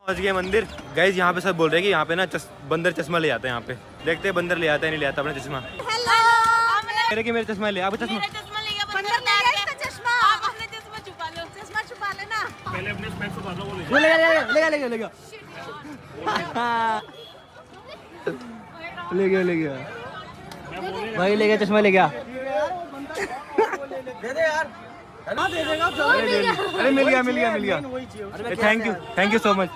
पहुंच गए मंदिर। गाइस यहाँ पे सब बोल रहे हैं कि यहाँ पे ना बंदर चश्मा ले आता है। यहाँ पे देखते हैं बंदर ले आता है नहीं ले आता अपना चश्मा। मेरे की मेरे चश्मा ले आप चश्मा छुपा लेना। पहले अपने स्पेक्स छुपा दो। ले गया भाई, ले गया चश्मा ले गया। दे दे यार, अरे मिल गया। Thank you so much.